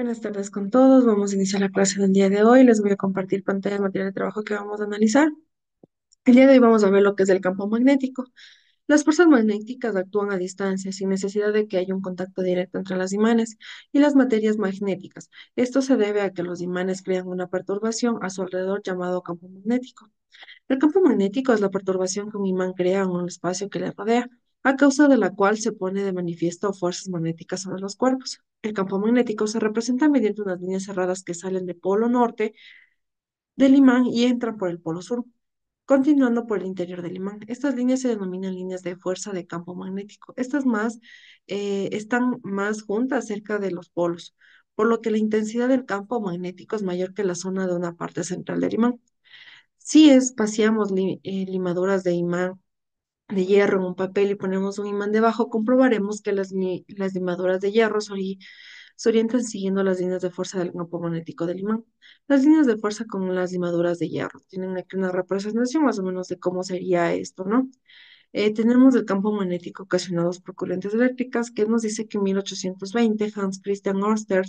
Buenas tardes con todos. Vamos a iniciar la clase del día de hoy. Les voy a compartir pantalla de material de trabajo que vamos a analizar. El día de hoy vamos a ver lo que es el campo magnético. Las fuerzas magnéticas actúan a distancia sin necesidad de que haya un contacto directo entre los imanes y las materias magnéticas. Esto se debe a que los imanes crean una perturbación a su alrededor llamado campo magnético. El campo magnético es la perturbación que un imán crea en un espacio que le rodea, a causa de la cual se pone de manifiesto fuerzas magnéticas sobre los cuerpos. El campo magnético se representa mediante unas líneas cerradas que salen del polo norte del imán y entran por el polo sur, continuando por el interior del imán. Estas líneas se denominan líneas de fuerza de campo magnético. Están más juntas cerca de los polos, por lo que la intensidad del campo magnético es mayor que la zona de una parte central del imán. Si espaciamos limaduras de imán de hierro en un papel y ponemos un imán debajo, comprobaremos que las limaduras de hierro se orientan siguiendo las líneas de fuerza del campo magnético del imán. Las líneas de fuerza con las limaduras de hierro tienen aquí una representación más o menos de cómo sería esto, ¿no? Tenemos el campo magnético ocasionados por corrientes eléctricas, que nos dice que en 1820 Hans Christian Ørsted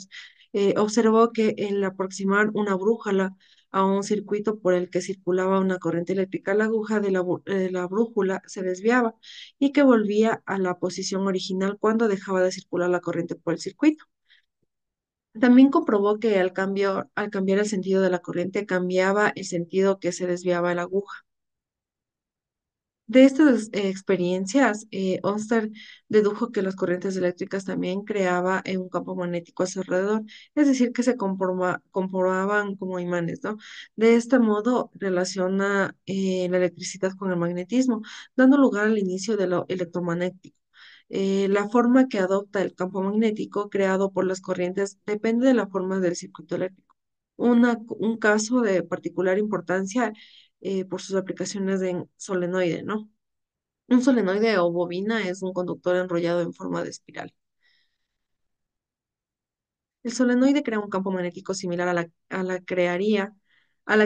observó que el aproximar una brújula a un circuito por el que circulaba una corriente eléctrica, la aguja de la brújula se desviaba y que volvía a la posición original cuando dejaba de circular la corriente por el circuito. También comprobó que al cambiar el sentido de la corriente, cambiaba el sentido que se desviaba la aguja. De estas experiencias, Ørsted dedujo que las corrientes eléctricas también creaba un campo magnético a su alrededor, es decir, que se comprobaban como imanes, ¿no? De este modo, relaciona la electricidad con el magnetismo, dando lugar al inicio de lo electromagnético. La forma que adopta el campo magnético creado por las corrientes depende de la forma del circuito eléctrico. Un caso de particular importancia por sus aplicaciones en solenoide, ¿no? Un solenoide o bobina es un conductor enrollado en forma de espiral. El solenoide crea un campo magnético similar a la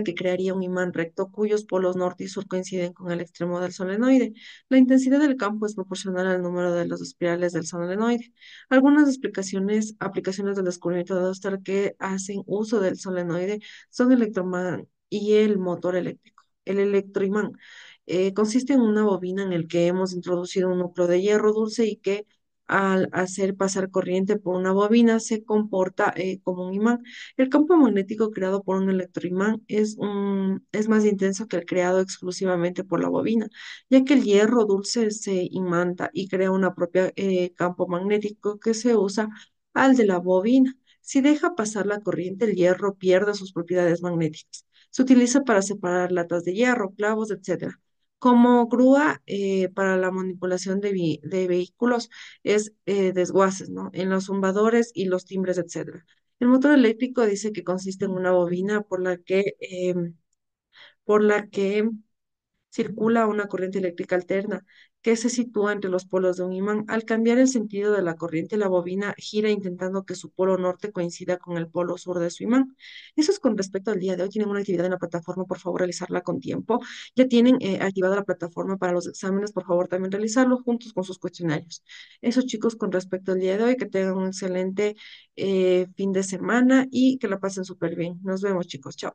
que crearía un imán recto cuyos polos norte y sur coinciden con el extremo del solenoide. La intensidad del campo es proporcional al número de las espirales del solenoide. Algunas aplicaciones del descubrimiento de Oster que hacen uso del solenoide son el electroimán y el motor eléctrico. El electroimán consiste en una bobina en el que hemos introducido un núcleo de hierro dulce y que al hacer pasar corriente por una bobina se comporta como un imán. El campo magnético creado por un electroimán es más intenso que el creado exclusivamente por la bobina, ya que el hierro dulce se imanta y crea una propia campo magnético que se usa al de la bobina. Si deja pasar la corriente, el hierro pierde sus propiedades magnéticas. Se utiliza para separar latas de hierro, clavos, etcétera. Como grúa para la manipulación de vehículos es desguaces, ¿no? En los zumbadores y los timbres, etcétera. El motor eléctrico dice que consiste en una bobina por la que circula una corriente eléctrica alterna que se sitúa entre los polos de un imán. Al cambiar el sentido de la corriente, la bobina gira intentando que su polo norte coincida con el polo sur de su imán. Eso es con respecto al día de hoy. Tienen una actividad en la plataforma, por favor, realizarla con tiempo. Ya tienen activada la plataforma para los exámenes, por favor, también realizarlo juntos con sus cuestionarios. Eso, chicos, con respecto al día de hoy, que tengan un excelente fin de semana y que la pasen súper bien. Nos vemos, chicos. Chao.